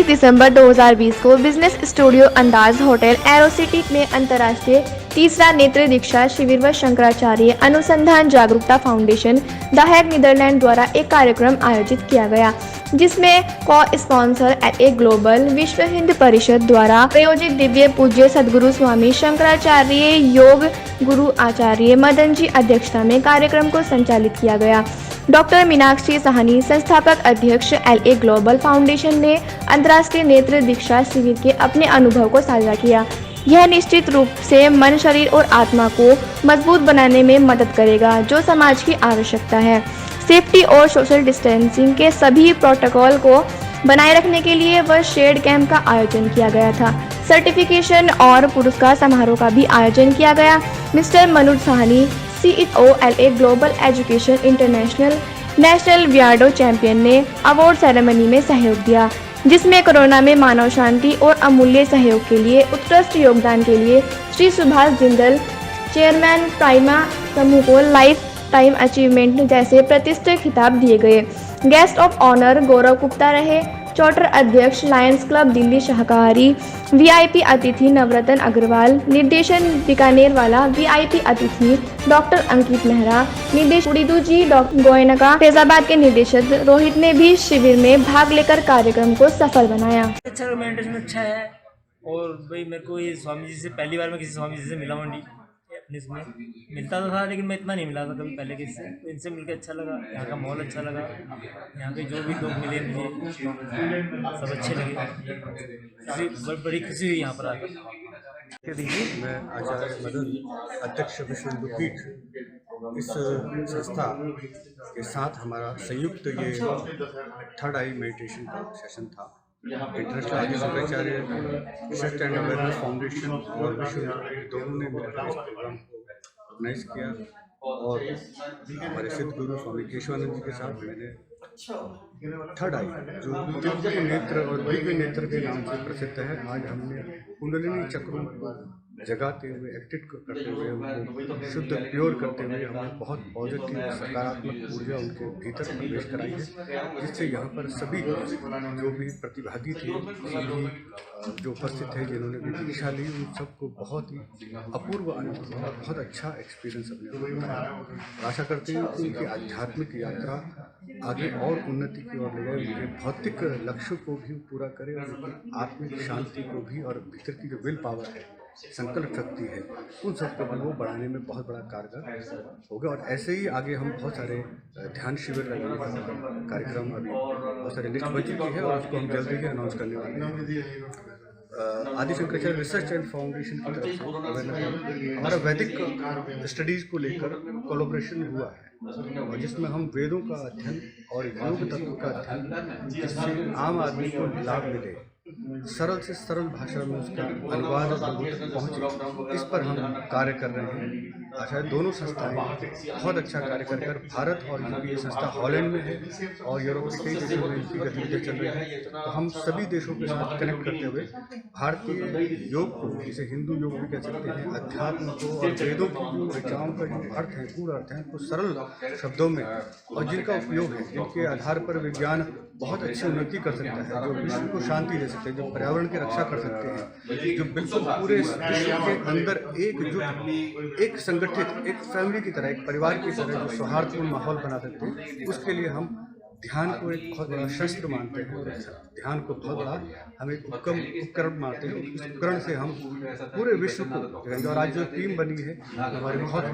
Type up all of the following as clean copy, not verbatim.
29 दिसंबर 2020 को business studio अंदाज hotel arrow city में अंतर्राष्ट्रीय तीसरा नेत्र दीक्षा शिविर व शंकराचार्य अनुसंधान जागरूकता फाउंडेशन द हैग नीदरलैंड द्वारा एक कार्यक्रम आयोजित किया गया, जिसमें को स्पॉन्सर ए ग्लोबल विश्व हिंद परिषद द्वारा प्रायोजित दिव्य पूज्य सदगुरु स्वामी शंकराचार्य योग गुरु आचार्य मदन जी अध्यक्षता में कार्यक्रम को संचालित किया गया। डॉक्टर मीनाक्षी साहनी, संस्थापक अध्यक्ष LA ग्लोबल फाउंडेशन ने अंतर्राष्ट्रीय नेत्र दीक्षा शिविर के अपने अनुभव को साझा किया। यह निश्चित रूप से मन, शरीर और आत्मा को मजबूत बनाने में मदद करेगा, जो समाज की आवश्यकता है। सेफ्टी और सोशल डिस्टेंसिंग के सभी प्रोटोकॉल को बनाए रखने के लिए वह शेड कैंप का आयोजन किया गया था। सर्टिफिकेशन और पुरस्कार समारोह का भी आयोजन किया गया। Mister Manoj Sahni, CEO LA global education international national वियार्डो चैंपियन ने अवार्ड सेरेमनी में सहयोग दिया, जिसमें कोरोना में मानव शांति और अमूल्य सहयोग के लिए उत्कृष्ट योगदान के लिए श्री सुभाष जिंदल, चेयरमैन प्राइमा समूह को लाइफ टाइम अचीवमेंट जैसे प्रतिष्ठित खिताब दिए गए। गेस्ट ऑफ ऑनर गौरव गुप्ता रहे। चार्टर अध्यक्ष लायंस क्लब दिल्ली शाकाहारी, VIP अतिथि नवरत्न अग्रवाल, निर्देशन बीकानेर वाला, VIP अतिथि डॉक्टर अंकित मेहरा, निर्देश उड़ीदू जी, डॉक्टर गोयनका फैजाबाद के निदेशक रोहित ने भी शिविर में भाग लेकर कार्यक्रम को सफल बनाया। अच्छा मेडिटेशन अच्छा है। और भाई मेरे को ये स्वामी जी से पहली बार मैं किसी स्वामी जी से मिला हूँ नहीं अपने इसमें मिलता तो था, लेकिन मैं इतना नहीं मिला था कभी पहले किसी से। तो इनसे मिलकर अच्छा लगा, यहाँ का माहौल अच्छा लगा, यहाँ पे जो भी लोग मिले मुझे सब अच्छे लगे। बड़ी खुशी हुई यहाँ पर आकर। मैं आचार्य मदन, अध्यक्ष विश्व हिंदू पीठ, इस संस्था के साथ हमारा संयुक्त ये थर्ड आई मेडिटेशन का सेशन था। इंटरनेशनल आदि Shankaracharya research and awareness foundation और विश्व हिंदू पीठ दोनों ने मिलकर इस प्रोग्राम को ऑर्गेनाइज किया। और हमारे सिद्ध गुरु स्वामी केशवानंद जी के साथ मैंने थर्ड आई, जो दिव्य नेत्र और दिव्य नेत्र के नाम से प्रसिद्ध है, आज हमने कुंडलिनी चक्रों को जगाते हुए, एक्टिव करते हुए, उनको शुद्ध प्योर करते हुए हमें बहुत पॉजिटिव सकारात्मक ऊर्जा उनके भीतर प्रवेश कराई है, जिससे यहाँ पर सभी जो भी प्रतिभागी थे, सभी जो उपस्थित थे, जिन्होंने भी दीक्षा ली, उन सबको बहुत ही अपूर्व अनुभव और बहुत अच्छा एक्सपीरियंस अपने को बताया। आशा करते हैं कि उनकी आध्यात्मिक यात्रा आगे और उन्नति की ओर ले जाए, उनके भौतिक लक्ष्यों को भी पूरा करे और उनकी आत्मिक शांति को भी, और भीतर की जो विल पावर है, संकल्प शक्ति है, उन सबको भी वो बढ़ाने में बहुत बड़ा कारगर होगा। और ऐसे ही आगे हम बहुत सारे ध्यान शिविर लगाने का कार्यक्रम, अभी बहुत सारे लिस्ट बन चुकी है और उसको हम जल्दी ही अनाउंस करने वाले हैं। आदि शंकराचार्य रिसर्च एंड फाउंडेशन की तरफ से हमारा वैदिक स्टडीज़ को लेकर कोलैबोरेशन हुआ है, और जिसमें हम वेदों का अध्ययन और योग तत्व का अध्ययन, जिससे आम आदमी को लाभ मिले, सरल से सरल भाषा में उसका अनुवाद पहुँचे, इस पर हम कार्य कर रहे हैं। आशा दोनों संस्थाएं बहुत अच्छा कार्य कर भारत और ये संस्था हॉलैंड में है और यूरोप के कई देशों में इनकी गतिविधियाँ चल रही हैं। तो हम सभी देशों के साथ कनेक्ट करते हुए भारतीय योग को, जिसे हिंदू योग भी कह सकते हैं, अध्यात्म को और वेदों की जो ऋचाओं का जो अर्थ है, गूढ़ अर्थ है, तो सरल शब्दों में, और जिनका उपयोग है, जिनके आधार पर विज्ञान बहुत अच्छी उन्नति कर सकता है, जो विश्व को शांति दे सकते हैं, जो पर्यावरण की रक्षा कर सकते हैं, जो बिल्कुल पूरे विश्व के अंदर एकजुट, एक संगठित, एक फैमिली की तरह, एक परिवार की तरह जो सौहार्दपूर्ण माहौल बना सकते हैं, उसके लिए हम ध्यान को एक बहुत बड़ा शस्त्र मानते हैं। ध्यान को बहुत बड़ा हम एक उपकरण मानते हैं। उस उपकरण से हम पूरे विश्व को, और आज जो टीम बनी है, हमारे बहुत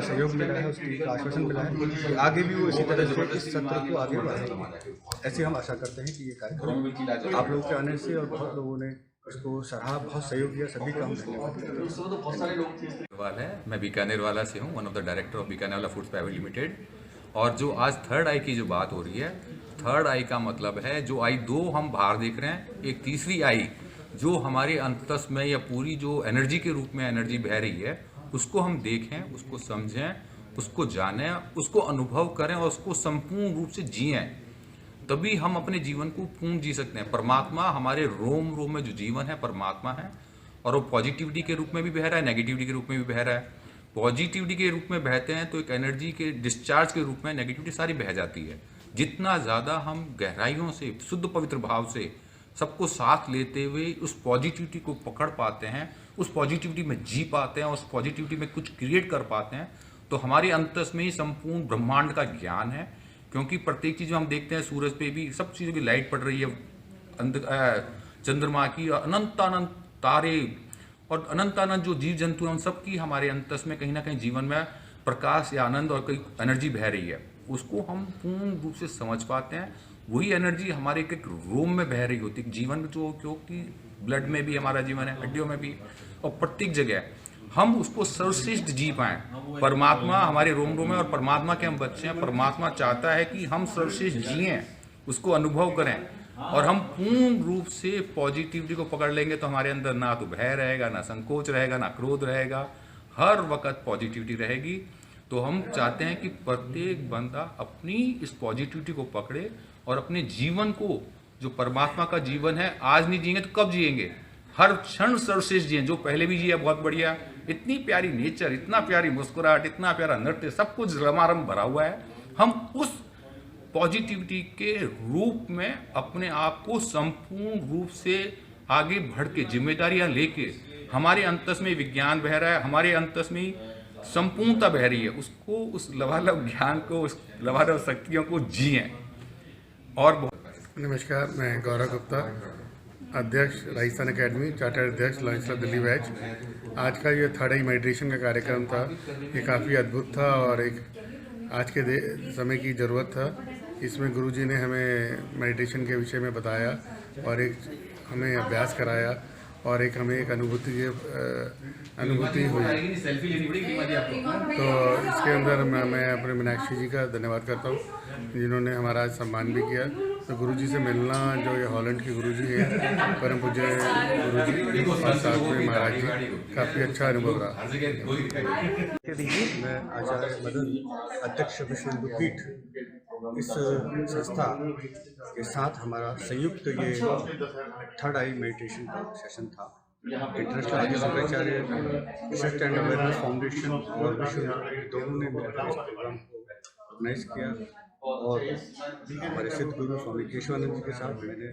सहयोग मिला है, उस टीम का आश्वासन मिला है कि आगे भी वो इसी तरह से इस सत्र को आगे बढ़ाएंगे। ऐसे हम आशा करते हैं कि ये कार्यक्रम आप लोगों के आने से, और बहुत लोगों ने उसको सराहा, बहुत सहयोग दिया, सभी का हम धन्यवाद है। मैं बीकानेर वाला से हूँ, one of the director of Bikaner वाला फूड्स प्राइवेट लिमिटेड। और जो आज थर्ड आई की जो बात हो रही है, थर्ड आई का मतलब है जो आई दो हम बाहर देख रहे हैं, एक तीसरी आई जो हमारे अंतस में या पूरी जो एनर्जी के रूप में एनर्जी बह रही है, उसको हम देखें, उसको समझें, उसको जानें, उसको अनुभव करें और उसको संपूर्ण रूप से जिएं। तभी हम अपने जीवन को पूर्ण जी सकते हैं। परमात्मा हमारे रोम रोम में जो जीवन है, परमात्मा है, और वो पॉजिटिविटी के रूप में भी बह रहा है, नेगेटिविटी के रूप में भी बह रहा है। पॉजिटिविटी के रूप में बहते हैं तो एक एनर्जी के डिस्चार्ज के रूप में नेगेटिविटी सारी बह जाती है। जितना ज़्यादा हम गहराइयों से, शुद्ध पवित्र भाव से सबको साथ लेते हुए उस पॉजिटिविटी को पकड़ पाते हैं, उस पॉजिटिविटी में जी पाते हैं, उस पॉजिटिविटी में कुछ क्रिएट कर पाते हैं, तो हमारे अंतस में ही संपूर्ण ब्रह्मांड का ज्ञान है। क्योंकि प्रत्येक चीज़ हम देखते हैं, सूरज पे भी सब चीज़ों की लाइट पड़ रही है, चंद्रमा की, अनंत तारे और अनंत जो जीव जंतु हैं, उन सब की हमारे अंतस में कहीं ना कहीं जीवन में प्रकाश या आनंद और कोई एनर्जी बह रही है। उसको हम पूर्ण रूप से समझ पाते हैं। वही एनर्जी हमारे एक रोम में बह रही होती है, जीवन जो क्योंकि ब्लड में भी हमारा जीवन है, हड्डियों में भी, और प्रत्येक जगह हम उसको सर्वश्रेष्ठ जी पाएं। परमात्मा हमारे रोम रोम है और परमात्मा के हम बच्चे हैं। परमात्मा चाहता है कि हम सर्वश्रेष्ठ जिएं, उसको अनुभव करें, और हम पूर्ण रूप से पॉजिटिविटी को पकड़ लेंगे तो हमारे अंदर ना तो भय रहेगा, ना संकोच रहेगा, ना क्रोध रहेगा, हर वक्त पॉजिटिविटी रहेगी। तो हम चाहते हैं कि प्रत्येक बंदा अपनी इस पॉजिटिविटी को पकड़े और अपने जीवन को, जो परमात्मा का जीवन है, आज नहीं जिएंगे तो कब जिएंगे, हर क्षण सर्वश्रेष्ठ जिए। जो पहले भी जिया बहुत बढ़िया, इतनी प्यारी नेचर, इतना प्यारी मुस्कुराहट, इतना प्यारा नृत्य, सब कुछ रमारम भरा हुआ है। हम उस पॉजिटिविटी के रूप में अपने आप को संपूर्ण रूप से आगे बढ़ के जिम्मेदारियां लेके, हमारे अंतस में विज्ञान बह रहा है, हमारे अंतस में संपूर्णता बह रही है, उसको, उस लबालब ज्ञान को, उस लबालब शक्तियों को जिएं। और नमस्कार, मैं गौरव गुप्ता, अध्यक्ष राजस्थान एकेडमी, चार्टर्ड अध्यक्ष लॉयंस क्लब दिल्ली बैच। आज का ये थर्ड आई मेडिटेशन का कार्यक्रम था, ये काफ़ी अद्भुत था और एक आज के समय की ज़रूरत था। इसमें गुरुजी ने हमें मेडिटेशन के विषय में बताया और एक हमें अभ्यास कराया और एक हमें एक अनुभूति हुई। तो इसके अंदर मैं अपने मीनाक्षी जी का धन्यवाद करता हूँ, जिन्होंने हमारा आज सम्मान भी किया। तो गुरुजी से मिलना, जो ये हॉलैंड के गुरुजी हैं, परम पूज्य गुरुजी और साथ में महाराज जी, काफ़ी अच्छा अनुभव रहा। मैं आचार्य मदन, अध्यक्ष विश्व हिंदू पीठ, इस संस्था के साथ हमारा संयुक्त ये थर्ड आई मेडिटेशन का सेशन था। इंटरनेशनल आदि Shankaracharya research and awareness foundation और विश्व दोनों ने मिलकर इस प्रोग्राम को ऑर्गेनाइज किया और हमारे सिद्ध गुरु स्वामी केशवानंद जी के साथ मैंने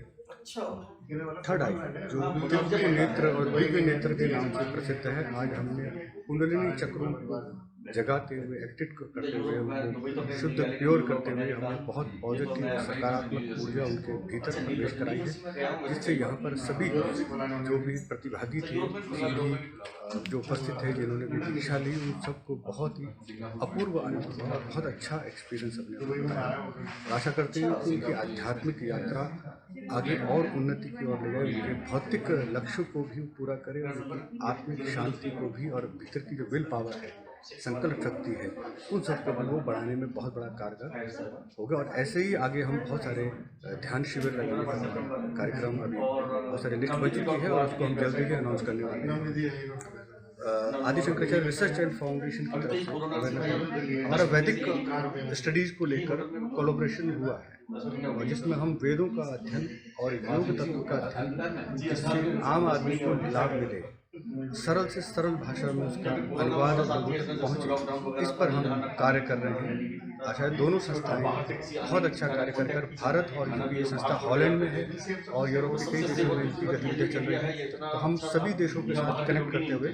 थर्ड आई, जो दिव्य नेत्र और दिव्य नेत्र के नाम से प्रसिद्ध है, आज हमने कुंडलिनी चक्रों को जगाते हुए, एक्टिव करते हुए, उनको शुद्ध प्योर करते हुए हमने बहुत पॉजिटिव सकारात्मक ऊर्जा उनके भीतर प्रवेश कराई है, जिससे यहाँ पर सभी जो भी प्रतिभागी थे, जो उपस्थित थे, जिन्होंने भी दीक्षा ली, उन सबको बहुत ही अपूर्व अनुभव और बहुत अच्छा एक्सपीरियंस अपने को बताया। आशा करते हैं कि उनकी आध्यात्मिक यात्रा आगे और उन्नति की ओर ले जाए, उनके भौतिक लक्ष्यों को भी पूरा करे और उनकी आत्मिक शांति को भी, और भीतर की जो विल पावर है, संकल्प शक्ति है, उन सबको भी वो बढ़ाने में बहुत बड़ा कारगर होगा। और ऐसे ही आगे हम बहुत सारे ध्यान शिविर लगने का कार्यक्रम, अभी बहुत सारे लिस्ट बन चुकी है और उसको हम जल्दी ही अनाउंस करने वाले हैं। आदि शंकराचार्य रिसर्च एंड फाउंडेशन की तरफ से हमारा वैदिक स्टडीज़ को लेकर कोलैबोरेशन हुआ है, और जिसमें हम वेदों का अध्ययन और योग तत्व का अध्ययन, जिससे आम आदमी को लाभ मिले, सरल से सरल भाषा में उसका अनुवाद लोगों तक पहुँचे, इस पर हम कार्य कर रहे हैं। आशा है दोनों संस्थाएं बहुत अच्छा कार्य कर भारत और ये संस्था हॉलैंड में है और यूरोप के कई देशों में इनकी गतिविधियाँ चल रही है। तो हम सभी देशों के साथ कनेक्ट करते हुए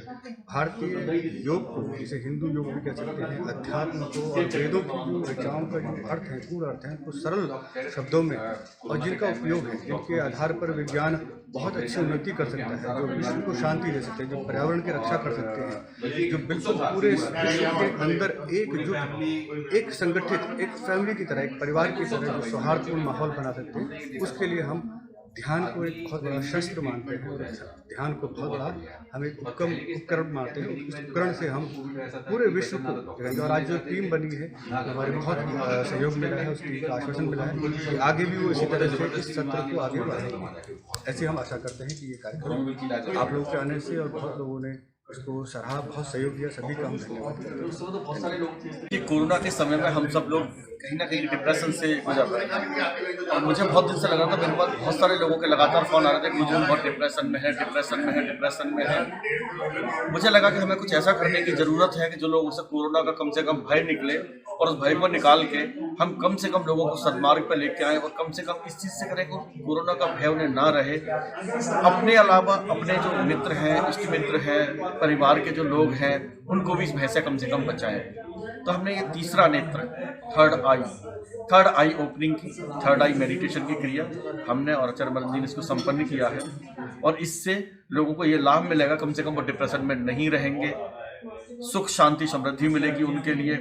भारतीय योग को, जिसे हिंदू योग भी कह सकते हैं, अध्यात्म को और वेदों की जो ऋचाओं का जो अर्थ है, पूर्ण अर्थ है, तो सरल शब्दों में, और जिनका उपयोग है, जिनके आधार पर विज्ञान बहुत अच्छी उन्नति कर सकता है, जो विश्व को शांति दे सकते हैं, जो पर्यावरण की रक्षा कर सकते हैं, जो बिल्कुल पूरे विश्व के अंदर एकजुट, एक संगठित, एक फैमिली की तरह, एक परिवार की तरह जो सौहार्दपूर्ण माहौल बना सकते हैं, उसके लिए हम ध्यान को एक बहुत बड़ा शस्त्र मानते हैं। ध्यान को बहुत बड़ा हम एक उपकरण मानते हैं। उस उपकरण से हम पूरे विश्व को, और आज जो टीम बनी है, हमारे बहुत सहयोग मिला है, उस टीम का आश्वासन मिला है कि आगे भी वो इसी तरह से इस सत्र को आगे बढ़ाएंगे। ऐसे हम आशा करते हैं कि ये कार्यक्रम आप लोगों के आने से, और बहुत लोगों ने उसको सराहा, बहुत सहयोग दिया, सभी का हम धन्यवाद करते हैं। कि कोरोना के समय में हम सब लोग कहीं ना कहीं डिप्रेशन से गुजर रहे हैं, और मुझे बहुत दिन से लगा था, मेरे पास बहुत सारे लोगों के लगातार फ़ोन आ रहे थे कि मुझे बहुत डिप्रेशन में है। मुझे लगा कि हमें कुछ ऐसा करने की ज़रूरत है कि जो लोग उससे कोरोना का कम से कम भय निकले और उस भय को निकाल के हम कम से कम लोगों को सन्मार्ग पर लेके आए और कम से कम इस चीज़ से करें कि कोरोना का भय उन्हें ना रहे। अपने अलावा अपने जो मित्र हैं, इष्ट मित्र हैं, परिवार के जो लोग हैं, उनको भी इस भय से कम बचाएं। तो हमने ये तीसरा नेत्र, थर्ड आई ओपनिंग की, थर्ड आई मेडिटेशन की क्रिया हमने और आचार्य मदन जी ने इसको संपन्न किया है और इससे लोगों को ये लाभ मिलेगा, कम से कम वो डिप्रेशन में नहीं रहेंगे, सुख शांति समृद्धि मिलेगी उनके लिए।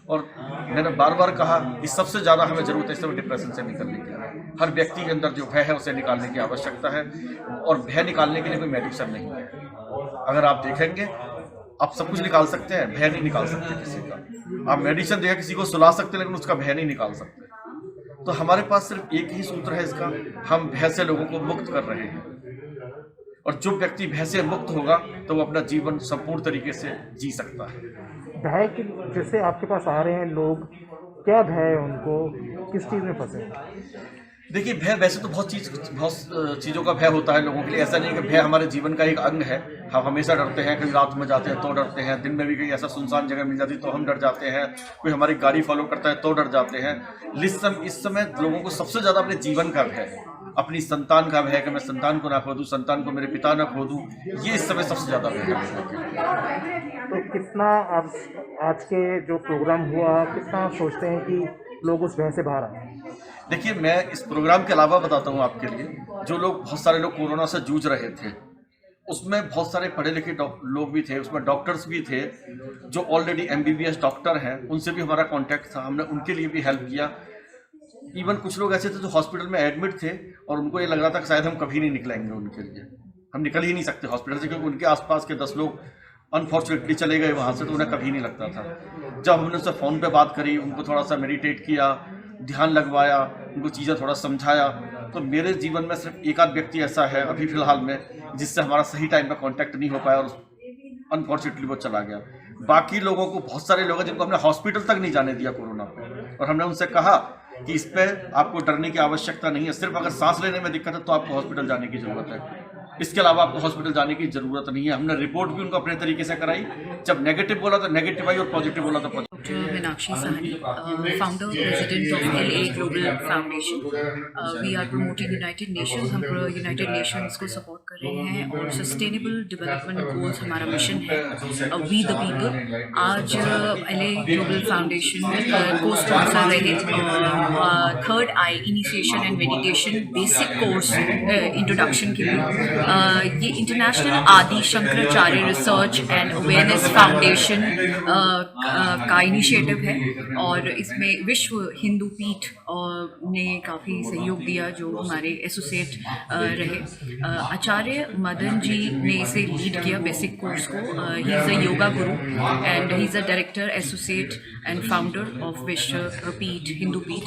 और मैंने बार बार कहा कि सबसे ज़्यादा हमें ज़रूरत है इस समय डिप्रेशन से निकलने की। हर व्यक्ति के अंदर जो भय है उसे निकालने की आवश्यकता है और भय निकालने के लिए कोई मेडिसिन नहीं है। अगर आप देखेंगे आप सब कुछ निकाल सकते हैं, भय नहीं निकाल सकते किसी का। आप मेडिसिन देकर किसी को सुला सकते हैं लेकिन उसका भय नहीं निकाल सकते। तो हमारे पास सिर्फ एक ही सूत्र है इसका, हम भय से लोगों को मुक्त कर रहे हैं और जो व्यक्ति भय से मुक्त होगा तो वो अपना जीवन संपूर्ण तरीके से जी सकता है। भय के जैसे आपके पास आ रहे हैं लोग, क्या भय है उनको, किस चीज़ में फंसे? देखिए, भय वैसे तो बहुत चीज़ों का भय होता है लोगों के लिए। ऐसा नहीं कि भय हमारे जीवन का एक अंग है। हम हमेशा डरते हैं, कभी रात में जाते हैं तो डरते हैं, दिन में भी कहीं ऐसा सुनसान जगह मिल जाती है तो हम डर जाते हैं, कोई हमारी गाड़ी फॉलो करता है तो डर जाते हैं। इस समय लोगों को सबसे ज़्यादा अपने जीवन का भय है, अपनी संतान का भय कि मैं संतान को ना खो दूँ, संतान को मेरे पिता ना खो दूँ, ये इस समय सबसे ज़्यादा भय है। तो कितना आप आज के जो प्रोग्राम हुआ, कितना सोचते हैं कि लोग उस भय से बाहर आए? देखिए, मैं इस प्रोग्राम के अलावा बताता हूँ आपके लिए, जो लोग बहुत सारे लोग कोरोना से जूझ रहे थे, उसमें बहुत सारे पढ़े लिखे लोग भी थे, उसमें डॉक्टर्स भी थे जो ऑलरेडी MBBS डॉक्टर हैं, उनसे भी हमारा कांटेक्ट था, हमने उनके लिए भी हेल्प किया। इवन कुछ लोग ऐसे थे जो हॉस्पिटल में एडमिट थे और उनको ये लग रहा था कि शायद हम कभी नहीं निकलेंगे, उनके लिए हम निकल ही नहीं सकते हॉस्पिटल से, क्योंकि उनके आसपास के 10 लोग अनफॉर्चुनेटली चले गए वहाँ से, तो उन्हें कभी नहीं लगता था। जब हमने उससे फ़ोन पे बात करी, उनको थोड़ा सा मेडिटेट किया, ध्यान लगवाया, उनको चीज़ें थोड़ा समझाया, तो मेरे जीवन में सिर्फ एक आध व्यक्ति ऐसा है अभी फ़िलहाल में जिससे हमारा सही टाइम पे कांटेक्ट नहीं हो पाया और अनफॉर्चुनेटली वो चला गया। बाकी लोगों को, बहुत सारे लोग हैं जिनको हमने हॉस्पिटल तक नहीं जाने दिया कोरोना पे, और हमने उनसे कहा कि इस पर आपको डरने की आवश्यकता नहीं है, सिर्फ अगर सांस लेने में दिक्कत है तो आपको हॉस्पिटल जाने की ज़रूरत है, इसके अलावा आपको हॉस्पिटल जाने की ज़रूरत नहीं है। हमने रिपोर्ट भी उनको अपने तरीके से कराई, जब नेगेटिव बोला तो नेगेटिव आई और पॉजिटिव बोला तो positive. Dr. Meenakshi Sahni, founder, president of LA Global Foundation. We are promoting United Nations. हम United Nations को support कर रहे हैं और Sustainable Development Goals हमारा मिशन है, We the People। आज LA Global Foundation को स्पॉन्सर रहे third I initiation and meditation basic course introduction के लिए। ये इंटरनेशनल आदि Shankaracharya research and awareness foundation का इनिशिएटिव है और इसमें विश्व हिंदू पीठ ने काफ़ी सहयोग दिया, जो हमारे एसोसिएट रहे। आचार्य मदन जी ने इसे लीड किया बेसिक कोर्स को। He is a yoga Guru and he is a director, associate and founder of विश्व पीठ, हिंदू पीठ।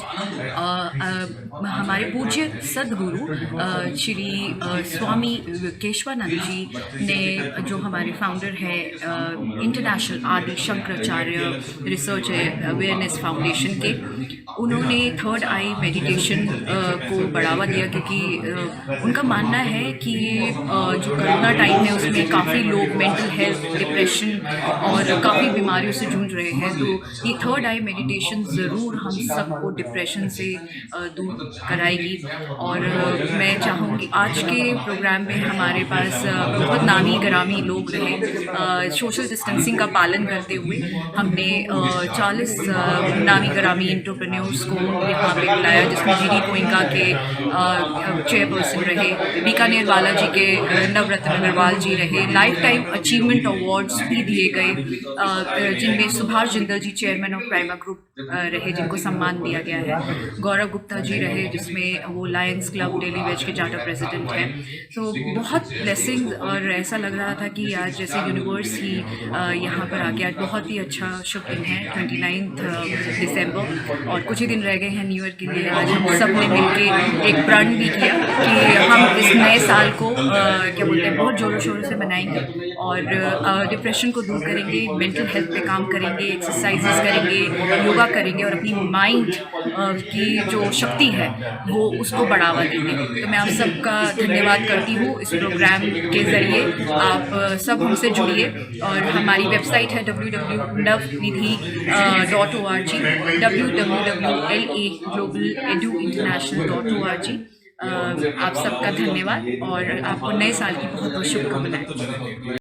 हमारे पूज्य सदगुरु श्री स्वामी केशवानंद जी ने, जो हमारे फाउंडर है इंटरनेशनल आदि शंकराचार्य रिसर्च अवेयरनेस फाउंडेशन के, उन्होंने थर्ड आई मेडिटेशन को बढ़ावा दिया, क्योंकि उनका मानना है कि जो कोरोना टाइम है उसमें काफ़ी लोग मेंटल हेल्थ, डिप्रेशन और काफ़ी बीमारियों से जूझ रहे हैं। तो ये थर्ड आई मेडिटेशन ज़रूर हम सबको डिप्रेशन से दूर कराएगी। और मैं चाहूँगी आज के प्रोग्राम में हमारे पास बहुत नामी गरामी लोग रहे। सोशल डिस्टेंसिंग का पालन करते हुए हमने 40 नामी गरामी एंटरप्रेन्योर्स को यहाँ पे बुलाया, जिसमें जीडी गोइंका के चेयरपर्सन रहे, बीकानेर बालाजी के नवरत्न अग्रवाल जी रहे, लाइफ टाइम अचीवमेंट अवार्ड्स भी दिए गए, जिनमें सुभाष जिंदल जी चेयरमैन ऑफ प्राइमा ग्रुप रहे, जिनको सम्मान दिया गया है, गौरव गुप्ता जी रहे जिसमें वो लायंस क्लब डेली वेज के चार्टर प्रेसिडेंट हैं। तो बहुत ब्लेसिंग्स, और ऐसा लग रहा था कि आज जैसे यूनिवर्स ही यहाँ पर आ गया। बहुत ही अच्छा शुभ दिन है, 29 दिसंबर, और कुछ ही दिन रह गए हैं न्यू ईयर के लिए। आज हम सब ने मिलकर एक प्रण भी किया कि हम इस नए साल को क्या बोलते हैं, बहुत ज़ोरों शोरों से मनाएंगे और डिप्रेशन को दूर करेंगे, मेंटल हेल्थ पे काम करेंगे, एक्सरसाइजेस करेंगे, योगा सेवा करेंगे और अपनी माइंड की जो शक्ति है वो उसको बढ़ावा देंगे। तो मैं आप सबका धन्यवाद करती हूँ इस प्रोग्राम के ज़रिए। आप सब हमसे जुड़िए और हमारी वेबसाइट है www.navnidhi.org, www.laglobaleduinternational.org। आप सबका धन्यवाद और आपको नए साल की बहुत बहुत शुभकामनाएं।